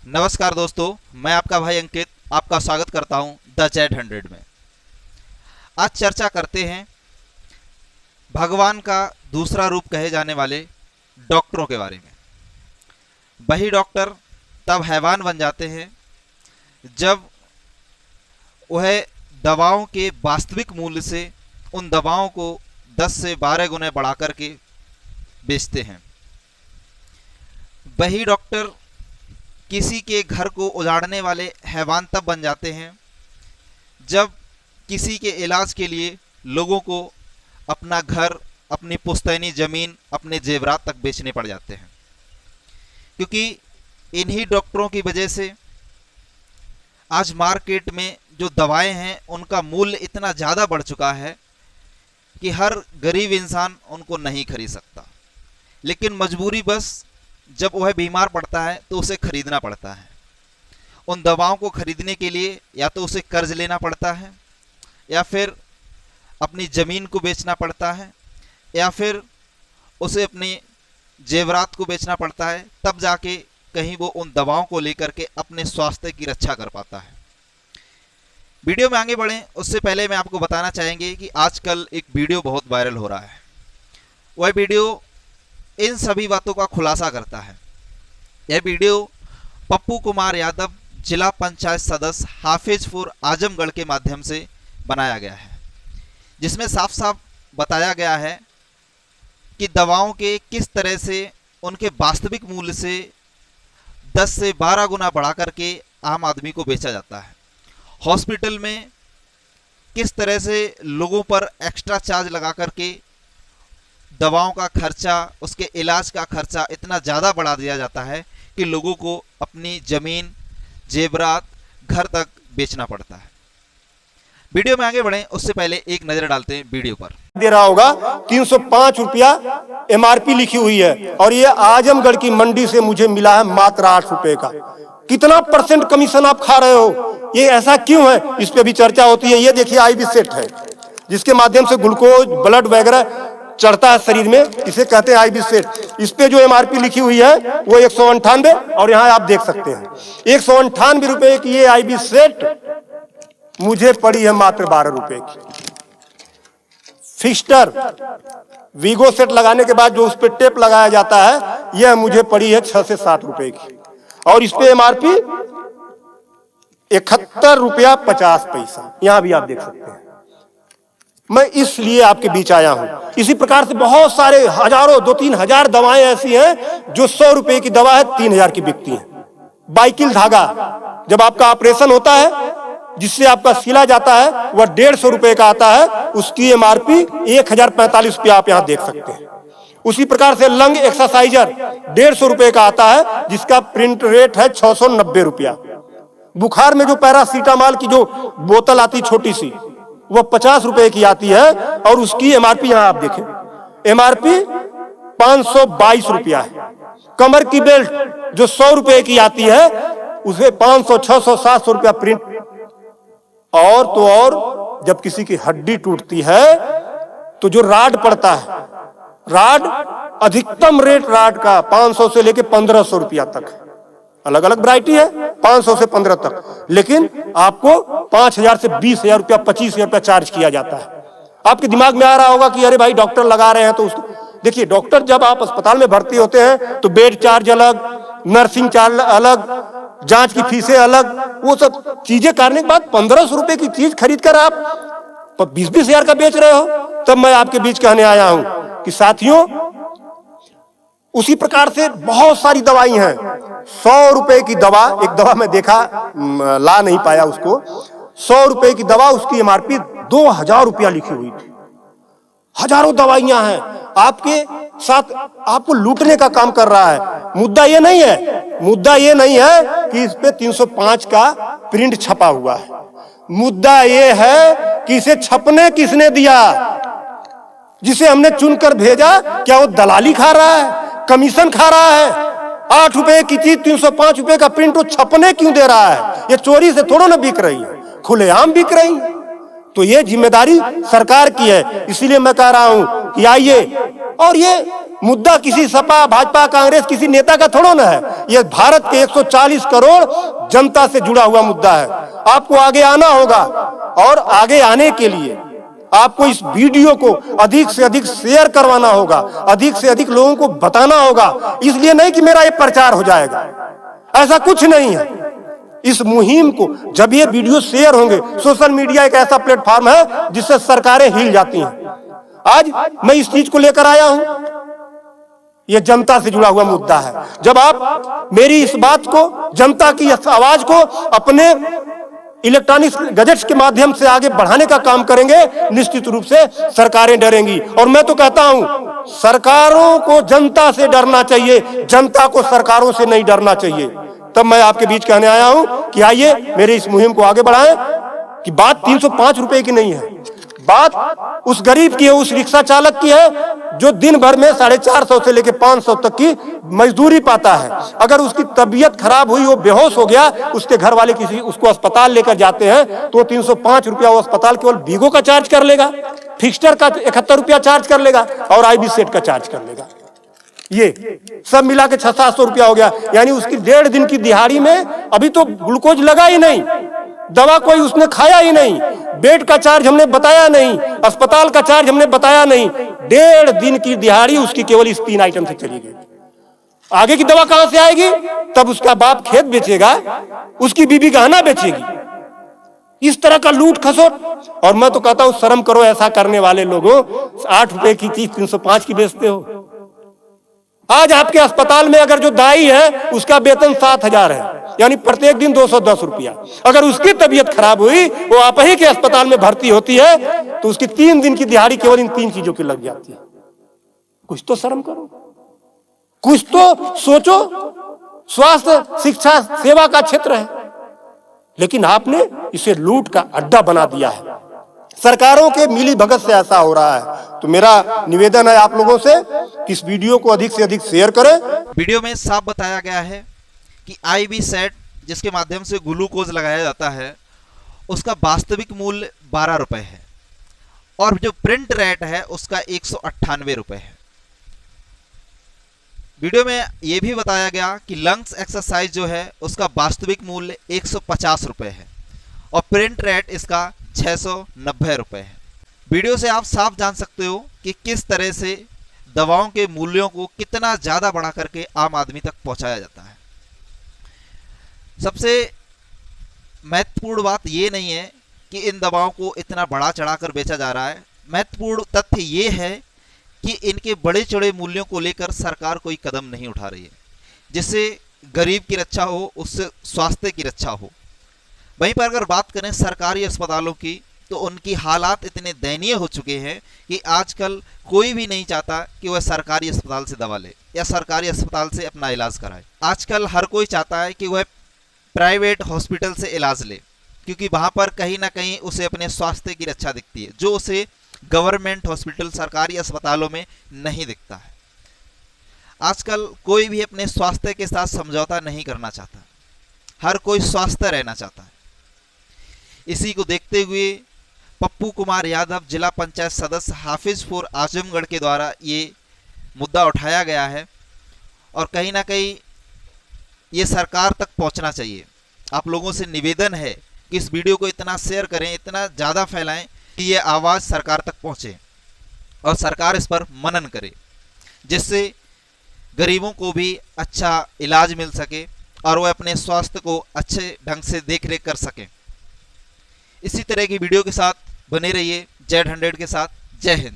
नमस्कार दोस्तों, मैं आपका भाई अंकित आपका स्वागत करता हूं द चैट 100 में। आज चर्चा करते हैं भगवान का दूसरा रूप कहे जाने वाले डॉक्टरों के बारे में। वही डॉक्टर तब हैवान बन जाते हैं जब वह दवाओं के वास्तविक मूल्य से उन दवाओं को 10 से 12 गुने बढ़ा करके बेचते हैं। वही डॉक्टर किसी के घर को उजाड़ने वाले हैवान तब बन जाते हैं जब किसी के इलाज के लिए लोगों को अपना घर, अपनी पुश्तैनी ज़मीन, अपने जेवरात तक बेचने पड़ जाते हैं, क्योंकि इन्हीं डॉक्टरों की वजह से आज मार्केट में जो दवाएं हैं उनका मूल्य इतना ज़्यादा बढ़ चुका है कि हर गरीब इंसान उनको नहीं खरीद सकता। लेकिन मजबूरी बस जब वह बीमार पड़ता है तो उसे खरीदना पड़ता है। उन दवाओं को खरीदने के लिए या तो उसे कर्ज लेना पड़ता है, या फिर अपनी ज़मीन को बेचना पड़ता है, या फिर उसे अपनी जेवरात को बेचना पड़ता है, तब जाके कहीं वो उन दवाओं को लेकर के अपने स्वास्थ्य की रक्षा कर पाता है। वीडियो में आगे बढ़ें उससे पहले मैं आपको बताना चाहेंगे कि आजकल एक वीडियो बहुत वायरल हो रहा है। वह वीडियो इन सभी बातों का खुलासा करता है। यह वीडियो पप्पू कुमार यादव, जिला पंचायत सदस्य हाफिजपुर आजमगढ़ के माध्यम से बनाया गया है, जिसमें साफ साफ बताया गया है कि दवाओं के किस तरह से उनके वास्तविक मूल्य से 10 से 12 गुना बढ़ा करके आम आदमी को बेचा जाता है। हॉस्पिटल में किस तरह से लोगों पर एक्स्ट्रा चार्ज लगा करके दवाओं का खर्चा, उसके इलाज का खर्चा इतना ज़्यादा बढ़ा दिया जाता है कि लोगों को अपनी ज़मीन, जेवरात, घर तक बेचना पड़ता है। वीडियो में आगे बढ़ें उससे पहले एक नज़र डालते हैं वीडियो पर। दे रहा होगा 305 रुपया MRP लिखी हुई है, और ये आजमगढ़ की मंडी से मुझे मिला है मात्र 8 रुपए का। कितना % कमीशन आप खा रहे हो? ये ऐसा क्यों है? इस पे भी चर्चा होती है। ये देखिए IV सेट है, जिसके माध्यम से ग्लूकोज, ब्लड वगैरह चढ़ता है शरीर में, इसे कहते हैं IV सेट। इस पे जो MRP लिखी हुई है वो 198, और यहाँ आप देख सकते हैं 198 रुपए की ये IV सेट मुझे पड़ी है मात्र 12 रुपए की। फिस्टर वीगो सेट लगाने के बाद जो उस पर टेप लगाया जाता है, यह मुझे पड़ी है 6 से 7 रुपए की, और इस पे MRP 71 रुपया 50 पैसा। यहां भी आप देख सकते हैं। मैं इसलिए आपके बीच आया हूं। इसी प्रकार से बहुत सारे हजारों, 2-3 हजार दवाएं ऐसी हैं जो 100 रुपए की दवा है 3000 की बिकती है। बाइकिल धागा, जब आपका ऑपरेशन होता है, जिससे आपका सिला जाता है, वह 150 रुपए का आता है। उसकी MRP 1045 रुपया आप यहां देख सकते हैं। उसी प्रकार से लंग एक्सरसाइजर 150 रुपए का आता है, जिसका प्रिंट रेट है 690 रुपया। बुखार में जो पैरासीटामॉल की जो बोतल आती छोटी सी, वो 50 रुपए की आती है, और उसकी MRP यहां आप देखें, MRP 522 रुपया है। कमर की बेल्ट जो 100 रुपए की आती है, उसे 500, 600, 700 रुपया प्रिंट। और तो और जब किसी की हड्डी टूटती है तो जो राड पड़ता है, राड अधिकतम रेट राड का 500 से लेके 1500 रुपया तक, अलग अलग वैरायटी है, 500 से 15 तक, लेकिन आपको 5000 से 20,000 रुपया, 25,000 रुपया चार्ज किया जाता है। आपके दिमाग में आ रहा होगा कि अरे भाई डॉक्टर लगा रहे हैं, तो उसको देखिए, डॉक्टर जब आप अस्पताल में भर्ती होते हैं तो बेड चार्ज अलग, नर्सिंग चार्ज अलग, जांच की फीसें अलग, वो सब चीजें करने के बाद 1500 रुपए की चीज खरीद कर आप 20-20 हजार का बेच रहे हो। तब मैं आपके बीच कहने आया हूं कि साथियों, उसी प्रकार से बहुत सारी दवाई हैं। 100 रुपए की दवा, एक दवा मैं देखा, ला नहीं पाया उसको, 100 रुपए की दवा, उसकी MRP 2000 रुपया लिखी हुई थी। हजारों दवाइयां हैं, आपके साथ आपको लूटने का काम कर रहा है। मुद्दा ये नहीं है कि इस पे 305 का प्रिंट छपा हुआ है। मुद्दा ये है कि इसे छपने किसने दिया? जिसे हमने चुनकर भेजा, क्या वो दलाली खा रहा है, कमीशन खा रहा है? 8 रुपए की चीज 305 रुपए का प्रिंट वो छपने क्यों दे रहा है? ये चोरी से थोड़ा ना बिक रही है, खुलेआम बिक रही है। तो ये जिम्मेदारी सरकार की है। इसीलिए मैं कह रहा हूं कि आइए और ये मुद्दा किसी सपा, भाजपा, कांग्रेस, किसी नेता का थोड़ा ना है। ये भारत के 140 करोड़ जनता से जुड़ा हुआ मुद्दा है। आपको आगे आना होगा और आगे आने के लिए आपको इस वीडियो को अधिक से अधिक शेयर करवाना होगा, अधिक से अधिक लोगों को बताना होगा। इसलिए नहीं कि मेरा ये प्रचार हो जाएगा, ऐसा कुछ नहीं है। इस मुहिम को जब ये वीडियो शेयर होंगे, सोशल मीडिया एक ऐसा प्लेटफॉर्म है जिससे सरकारें हिल जाती हैं। आज मैं इस चीज को लेकर आया हूं, ये जनता से जुड़ा हुआ मुद्दा है। जब आप मेरी इस बात को, जनता की इस आवाज को अपने इलेक्ट्रॉनिक गैजेट्स के माध्यम से आगे बढ़ाने का काम करेंगे, निश्चित रूप से सरकारें डरेंगी। और मैं तो कहता हूं, सरकारों को जनता से डरना चाहिए, जनता को सरकारों से नहीं डरना चाहिए। तब मैं आपके बीच कहने आया हूं कि आइए मेरे इस मुहिम को आगे बढ़ाएं। कि बात 305 रुपए की नहीं है, बात उस गरीब की है, उस रिक्शा चालक की है जो दिन भर में 450 से लेकर 500 तक की मजदूरी पाता है। अगर उसकी तबीयत खराब हुई, वो बेहोश हो गया, उसके घर वाले किसी उसको अस्पताल लेकर जाते हैं तो 305 रुपया वो अस्पताल केवल बीगो का चार्ज कर लेगा, फिक्स्टर का 71 रुपया चार्ज कर लेगा और आईबी सेट का चार्ज कर लेगा। ये सब मिला के 600-700 रुपया हो गया। यानी उसकी 1.5 दिन की दिहाड़ी में अभी तो ग्लूकोज लगा ही नहीं, दवा कोई उसने खाया ही नहीं, बेड का चार्ज हमने बताया नहीं, अस्पताल का चार्ज हमने बताया नहीं। 1.5 दिन की दिहाड़ी उसकी केवल इस 3 आइटम से चली गई। आगे की दवा कहां से आएगी? तब उसका बाप खेत बेचेगा, उसकी बीबी गहना बेचेगी। इस तरह का लूट खसोट। और मैं तो कहता हूं शर्म करो ऐसा करने वाले लोगों। 8 रुपए की चीज 305 की बेचते हो। आज आपके अस्पताल में अगर जो दाई है उसका वेतन 7,000 है, यानी प्रत्येक दिन 210 रुपया। अगर उसकी तबीयत खराब हुई, वो आप ही के अस्पताल में भर्ती होती है, तो उसकी 3 दिन की दिहाड़ी केवल इन 3 चीजों की लग जाती है। कुछ तो शर्म करो, कुछ तो सोचो। स्वास्थ्य, शिक्षा, सेवा का क्षेत्र है, लेकिन आपने इसे लूट का अड्डा बना दिया है। सरकारों के मिली भगत से ऐसा हो रहा है। तो मेरा निवेदन है आप लोगों से कि इस वीडियो को अधिक से अधिक शेयर करें। वीडियो में साफ बताया गया है कि आईबी सेट जिसके माध्यम से ग्लूकोज लगाया जाता है उसका वास्तविक मूल्य 12 रुपए है और जो प्रिंट रेट है उसका 198 रुपए है। वीडियो में यह भी बताया गया कि लंग्स एक्सरसाइज जो है उसका वास्तविक मूल्य 150 रुपए है और प्रिंट रेट इसका 690 रुपए है। वीडियो से आप साफ जान सकते हो कि किस तरह से दवाओं के मूल्यों को कितना ज्यादा बढ़ा करके आम आदमी तक पहुंचाया जाता है। सबसे महत्वपूर्ण बात यह नहीं है कि इन दवाओं को इतना बढ़ा चढ़ाकर बेचा जा रहा है। महत्वपूर्ण तथ्य यह है कि इनके बड़े चढ़े मूल्यों को लेकर सरकार कोई कदम नहीं उठा रही है, जिससे गरीब की रक्षा हो, उससे स्वास्थ्य की रक्षा हो। वहीं पर अगर बात करें सरकारी अस्पतालों की, तो उनकी हालात इतने दयनीय हो चुके हैं कि आजकल कोई भी नहीं चाहता कि वह सरकारी अस्पताल से दवा ले या सरकारी अस्पताल से अपना इलाज कराए। आजकल हर कोई चाहता है कि वह प्राइवेट हॉस्पिटल से इलाज ले, क्योंकि वहां पर कहीं ना कहीं उसे अपने स्वास्थ्य की रक्षा दिखती है, जो उसे गवर्नमेंट हॉस्पिटल, सरकारी अस्पतालों में नहीं दिखता है। आजकल कोई भी अपने स्वास्थ्य के साथ समझौता नहीं करना चाहता, हर कोई स्वस्थ रहना चाहता है। इसी को देखते हुए पप्पू कुमार यादव जिला पंचायत सदस्य हाफिजपुर आजमगढ़ के द्वारा ये मुद्दा उठाया गया है और कहीं ना कहीं ये सरकार तक पहुंचना चाहिए। आप लोगों से निवेदन है कि इस वीडियो को इतना शेयर करें, इतना ज़्यादा फैलाएं कि ये आवाज़ सरकार तक पहुंचे और सरकार इस पर मनन करे, जिससे गरीबों को भी अच्छा इलाज मिल सके और वह अपने स्वास्थ्य को अच्छे ढंग से देखरेख कर सकें। इसी तरह की वीडियो के साथ बने रहिए Z100 के साथ। जय हिंद।